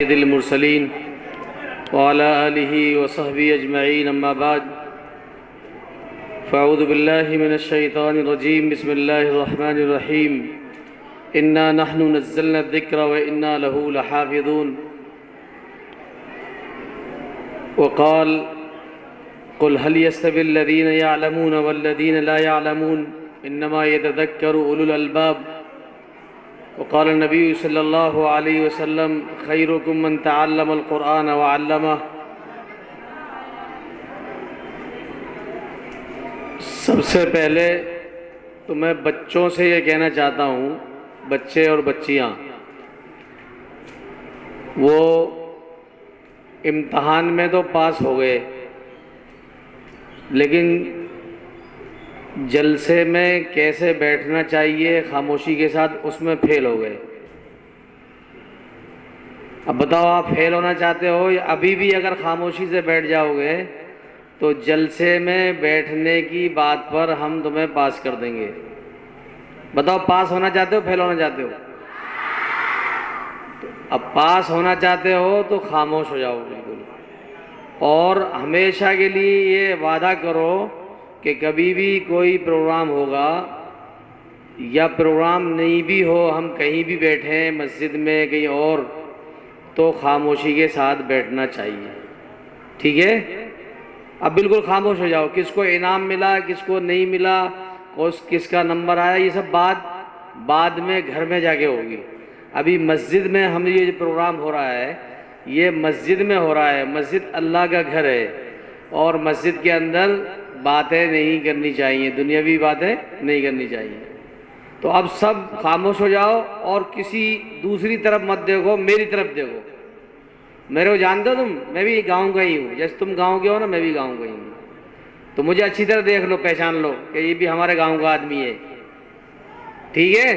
سید المرسلین وعلى آلہ وصحبہ اجمعین اما بعد فاعوذ باللہ من الشیطان الرجیم بسم اللہ الرحمن الرحیم انا نحن نزلنا الذکر وانا له لحافظون وقال قل هل يستوي الذين يعلمون والذين لا يعلمون انما يتذكر اولو الالباب وقال النبي صلی اللہ علیہ وسلم خیرکم من تعلم القرآن وعلمہ۔ سب سے پہلے تو میں بچوں سے یہ کہنا چاہتا ہوں، بچے اور بچیاں وہ امتحان میں تو پاس ہو گئے، لیکن جلسے میں کیسے بیٹھنا چاہیے خاموشی کے ساتھ اس میں فیل ہو گئے۔ اب بتاؤ، آپ فیل ہونا چاہتے ہو یا ابھی بھی اگر خاموشی سے بیٹھ جاؤ گے تو جلسے میں بیٹھنے کی بات پر ہم تمہیں پاس کر دیں گے۔ بتاؤ، پاس ہونا چاہتے ہو فیل ہونا چاہتے ہو؟ اب پاس ہونا چاہتے ہو تو خاموش ہو جاؤ بالکل، اور ہمیشہ کے لیے یہ وعدہ کرو کہ کبھی بھی کوئی پروگرام ہوگا یا پروگرام نہیں بھی ہو، ہم کہیں بھی بیٹھیں مسجد میں کہیں اور، تو خاموشی کے ساتھ بیٹھنا چاہیے، ٹھیک ہے؟ اب بالکل خاموش ہو جاؤ، کس کو انعام ملا کس کو نہیں ملا، کس کا نمبر آیا، یہ سب بعد میں گھر میں جا کے ہوگی۔ ابھی مسجد میں ہم یہ جو پروگرام ہو رہا ہے یہ مسجد میں ہو رہا ہے، مسجد اللہ کا گھر ہے، اور مسجد کے اندر باتیں نہیں کرنی چاہیے، دنیاوی باتیں نہیں کرنی چاہیے۔ تو اب سب خاموش ہو جاؤ اور کسی دوسری طرف مت دیکھو، میری طرف دیکھو۔ میرے کو جانتے ہو تم، میں بھی گاؤں کا ہی ہوں، جیسے تم گاؤں کے ہو نا، میں بھی گاؤں کا ہی ہوں، تو مجھے اچھی طرح دیکھ لو، پہچان لو کہ یہ بھی ہمارے گاؤں کا آدمی ہے، ٹھیک ہے؟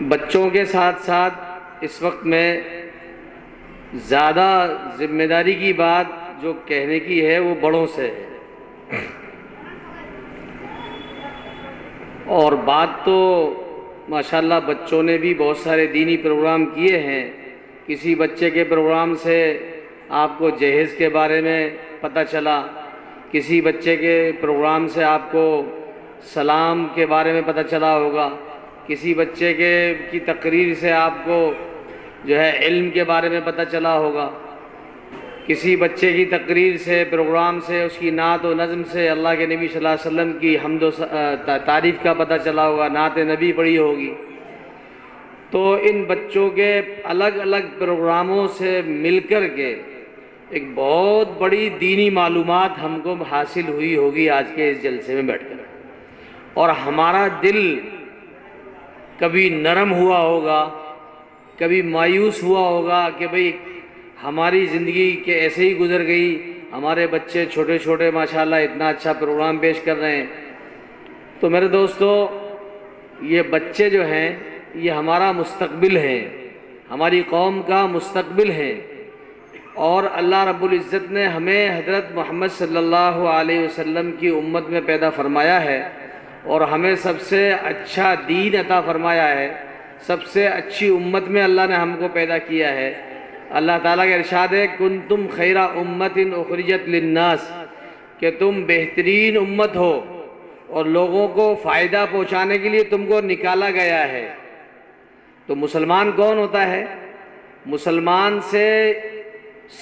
بچوں کے ساتھ ساتھ اس وقت میں زیادہ ذمہ داری کی بات جو کہنے کی ہے وہ بڑوں سے ہے، اور بات تو ماشاءاللہ بچوں نے بھی بہت سارے دینی پروگرام کیے ہیں۔ کسی بچے کے پروگرام سے آپ کو جہیز کے بارے میں پتہ چلا، کسی بچے کے پروگرام سے آپ کو سلام کے بارے میں پتہ چلا ہوگا، کسی بچے کی تقریر سے آپ کو جو ہے علم کے بارے میں پتہ چلا ہوگا، کسی بچے کی تقریر سے پروگرام سے اس کی نعت و نظم سے اللہ کے نبی صلی اللہ علیہ وسلم کی حمد و تعریف کا پتہ چلا ہوگا، نعت نبی پڑھی ہوگی۔ تو ان بچوں کے الگ الگ پروگراموں سے مل کر کے ایک بہت بڑی دینی معلومات ہم کو حاصل ہوئی ہوگی آج کے اس جلسے میں بیٹھ کر، اور ہمارا دل کبھی نرم ہوا ہوگا، کبھی مایوس ہوا ہوگا کہ بھئی ہماری زندگی کہ ایسے ہی گزر گئی، ہمارے بچے چھوٹے چھوٹے ماشاءاللہ اتنا اچھا پروگرام پیش کر رہے ہیں۔ تو میرے دوستو، یہ بچے جو ہیں یہ ہمارا مستقبل ہے، ہماری قوم کا مستقبل ہے، اور اللہ رب العزت نے ہمیں حضرت محمد صلی اللہ علیہ وسلم کی امت میں پیدا فرمایا ہے، اور ہمیں سب سے اچھا دین عطا فرمایا ہے، سب سے اچھی امت میں اللہ نے ہم کو پیدا کیا ہے۔ اللہ تعالیٰ کا ارشاد ہے کنتم خیر امت اخرجت للناس، کہ تم بہترین امت ہو اور لوگوں کو فائدہ پہنچانے کے لیے تم کو نکالا گیا ہے۔ تو مسلمان کون ہوتا ہے؟ مسلمان سے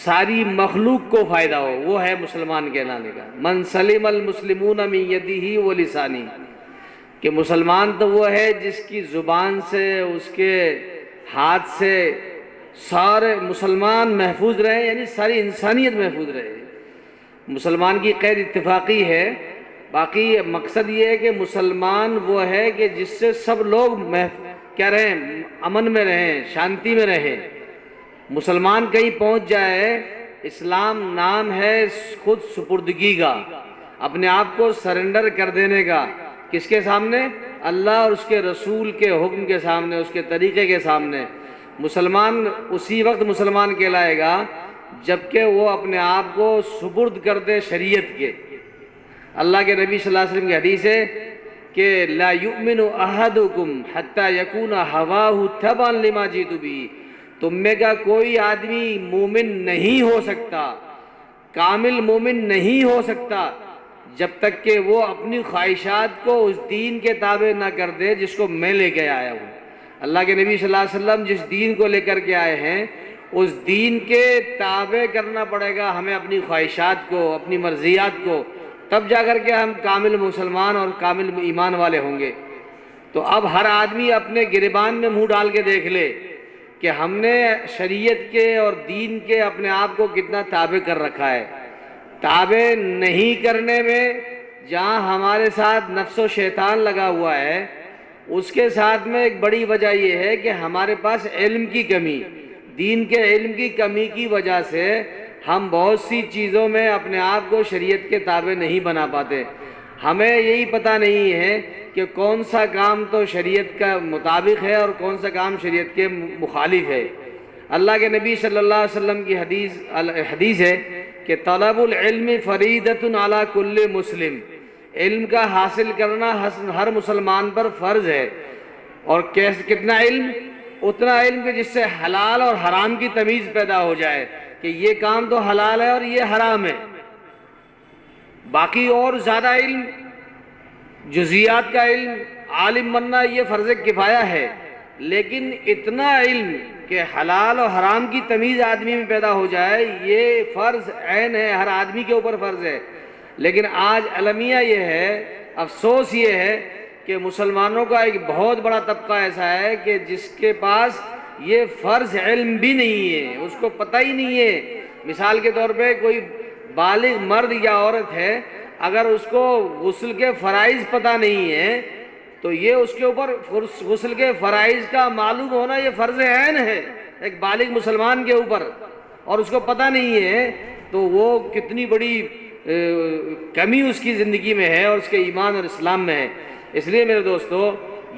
ساری مخلوق کو فائدہ ہو، وہ ہے مسلمان کہلانے کا۔ من سلم المسلمون من یدہ ولسانہ، کہ مسلمان تو وہ ہے جس کی زبان سے اس کے ہاتھ سے سارے مسلمان محفوظ رہے، یعنی ساری انسانیت محفوظ رہے۔ مسلمان کی قید اتفاقی ہے، باقی مقصد یہ ہے کہ مسلمان وہ ہے کہ جس سے سب لوگ کیا رہیں، امن میں رہیں، شانتی میں رہیں۔ مسلمان کہیں پہنچ جائے، اسلام نام ہے خود سپردگی کا، اپنے آپ کو سرنڈر کر دینے کا، کس کے سامنے؟ اللہ اور اس کے رسول کے حکم کے سامنے، اس کے طریقے کے سامنے۔ مسلمان اسی وقت مسلمان کہلائے گا جبکہ وہ اپنے آپ کو سپرد کر دے شریعت کے۔ اللہ کے نبی صلی اللہ علیہ وسلم کی حدیث ہے کہ لا یؤمن احدکم حتی یکون ہواہ تبعا لما جئت بہ، تم میں کا کوئی آدمی مومن نہیں ہو سکتا، کامل مومن نہیں ہو سکتا جب تک کہ وہ اپنی خواہشات کو اس دین کے تابع نہ کر دے جس کو میں لے کے آیا ہوں۔ اللہ کے نبی صلی اللہ علیہ وسلم جس دین کو لے کر کے آئے ہیں اس دین کے تابع کرنا پڑے گا ہمیں، اپنی خواہشات کو، اپنی مرضیات کو، تب جا کر کے ہم کامل مسلمان اور کامل ایمان والے ہوں گے۔ تو اب ہر آدمی اپنے گریبان میں منہ ڈال کے دیکھ لے کہ ہم نے شریعت کے اور دین کے اپنے آپ کو کتنا تابع کر رکھا ہے۔ تابع نہیں کرنے میں جہاں ہمارے ساتھ نفس و شیطان لگا ہوا ہے، اس کے ساتھ میں ایک بڑی وجہ یہ ہے کہ ہمارے پاس علم کی کمی، دین کے علم کی کمی کی وجہ سے ہم بہت سی چیزوں میں اپنے آپ کو شریعت کے تابع نہیں بنا پاتے۔ ہمیں یہی پتہ نہیں ہے کہ کون سا کام تو شریعت کا مطابق ہے اور کون سا کام شریعت کے مخالف ہے۔ اللہ کے نبی صلی اللہ علیہ وسلم کی حدیث ہے کہ طلب العلم فریضۃ علی کل مسلم، علم کا حاصل کرنا ہر مسلمان پر فرض ہے۔ اور کتنا علم؟ اتنا علم کہ جس سے حلال اور حرام کی تمیز پیدا ہو جائے کہ یہ کام تو حلال ہے اور یہ حرام ہے۔ باقی اور زیادہ علم، جزیات کا علم عالم بننا یہ فرض کفایہ ہے، لیکن اتنا علم کہ حلال اور حرام کی تمیز آدمی میں پیدا ہو جائے یہ فرض عین ہے، ہر آدمی کے اوپر فرض ہے۔ لیکن آج المیہ یہ ہے، افسوس یہ ہے کہ مسلمانوں کا ایک بہت بڑا طبقہ ایسا ہے کہ جس کے پاس یہ فرض علم بھی نہیں ہے، اس کو پتہ ہی نہیں ہے۔ مثال کے طور پہ کوئی بالغ مرد یا عورت ہے، اگر اس کو غسل کے فرائض پتہ نہیں ہے تو یہ اس کے اوپر غسل کے فرائض کا معلوم ہونا یہ فرض عین ہے ایک بالغ مسلمان کے اوپر، اور اس کو پتہ نہیں ہے تو وہ کتنی بڑی کمی اس کی زندگی میں ہے اور اس کے ایمان اور اسلام میں ہے۔ اس لیے میرے دوستو،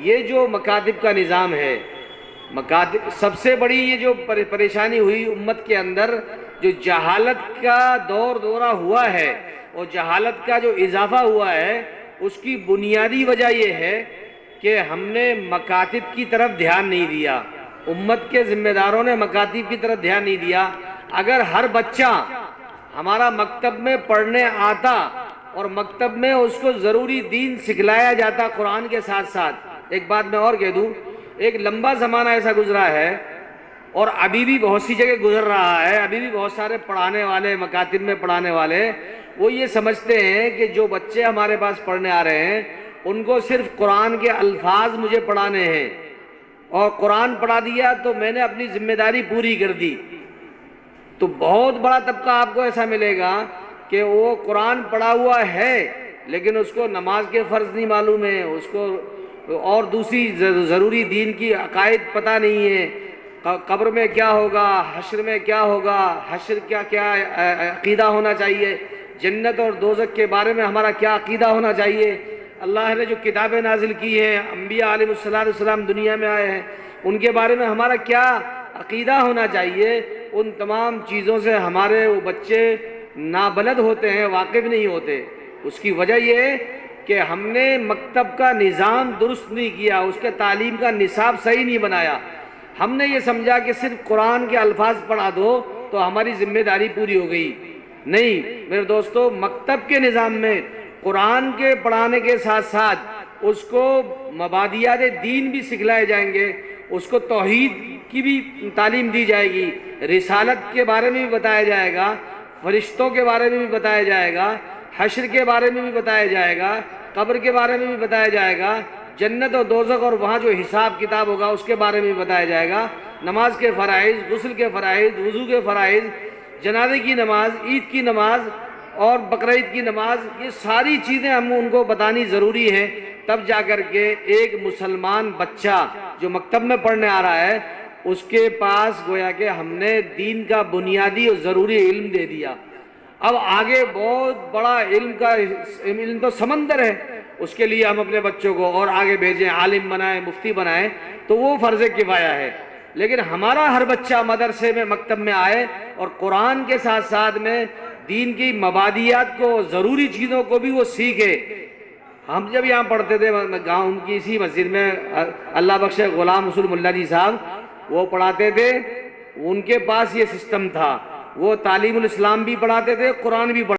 یہ جو مکاتب کا نظام ہے، مکاتب سب سے بڑی یہ جو پریشانی ہوئی امت کے اندر، جو جہالت کا دورہ ہوا ہے اور جہالت کا جو اضافہ ہوا ہے، اس کی بنیادی وجہ یہ ہے کہ ہم نے مکاتب کی طرف دھیان نہیں دیا، امت کے ذمہ داروں نے مکاتب کی طرف دھیان نہیں دیا۔ اگر ہر بچہ ہمارا مکتب میں پڑھنے آتا اور مکتب میں اس کو ضروری دین سکھلایا جاتا قرآن کے ساتھ ساتھ، ایک بات میں اور کہہ دوں، ایک لمبا زمانہ ایسا گزرا ہے اور ابھی بھی بہت سی جگہ گزر رہا ہے، ابھی بھی بہت سارے پڑھانے والے، مکاتب میں پڑھانے والے، وہ یہ سمجھتے ہیں کہ جو بچے ہمارے پاس پڑھنے آ رہے ہیں ان کو صرف قرآن کے الفاظ مجھے پڑھانے ہیں، اور قرآن پڑھا دیا تو میں نے اپنی ذمہ داری پوری کر دی۔ تو بہت بڑا طبقہ آپ کو ایسا ملے گا کہ وہ قرآن پڑھا ہوا ہے لیکن اس کو نماز کے فرض نہیں معلوم ہے، اس کو اور دوسری ضروری دین کی عقائد پتہ نہیں ہے، قبر میں کیا ہوگا، حشر میں کیا ہوگا، حشر کیا عقیدہ ہونا چاہیے، جنت اور دوزخ کے بارے میں ہمارا کیا عقیدہ ہونا چاہیے، اللہ نے جو کتابیں نازل کی ہیں، انبیاء علیہ السلام دنیا میں آئے ہیں، ان کے بارے میں ہمارا کیا عقیدہ ہونا چاہیے، ان تمام چیزوں سے ہمارے وہ بچے نابلد ہوتے ہیں، واقف نہیں ہوتے۔ اس کی وجہ یہ ہے کہ ہم نے مکتب کا نظام درست نہیں کیا، اس کے تعلیم کا نصاب صحیح نہیں بنایا۔ ہم نے یہ سمجھا کہ صرف قرآن کے الفاظ پڑھا دو تو ہماری ذمہ داری پوری ہو گئی۔ نہیں میرے دوستو، مکتب کے نظام میں قرآن کے پڑھانے کے ساتھ ساتھ اس کو مبادیات دین بھی سکھلائے جائیں گے، اس کو توحید کی بھی تعلیم دی جائے گی، رسالت کے بارے میں بھی بتایا جائے گا، فرشتوں کے بارے میں بھی بتایا جائے گا، حشر کے بارے میں بھی بتایا جائے گا، قبر کے بارے میں بھی بتایا جائے گا، جنت اور دوزخ اور وہاں جو حساب کتاب ہوگا اس کے بارے میں بھی بتایا جائے گا، نماز کے فرائض، غسل کے فرائض، وضو کے فرائض، جنازے کی نماز، عید کی نماز اور بقرعید کی نماز، یہ ساری چیزیں ہم ان کو بتانی ضروری ہے، تب جا کر کے ایک مسلمان بچہ جو مکتب میں پڑھنے آ رہا ہے اس کے پاس گویا کہ ہم نے دین کا بنیادی اور ضروری علم دے دیا۔ اب آگے بہت بڑا علم تو سمندر ہے، اس کے لیے ہم اپنے بچوں کو اور آگے بھیجیں، عالم بنائیں، مفتی بنائیں، تو وہ فرض کفایہ ہے۔ لیکن ہمارا ہر بچہ مدرسے میں، مکتب میں آئے اور قرآن کے ساتھ ساتھ میں دین کی مبادیات کو، ضروری چیزوں کو بھی وہ سیکھے۔ ہم جب یہاں پڑھتے تھے گاؤں کی اسی مسجد میں، اللہ بخش غلام رسول ملا جی صاحب وہ پڑھاتے تھے، ان کے پاس یہ سسٹم تھا، وہ تعلیم الاسلام بھی پڑھاتے تھے، قرآن بھی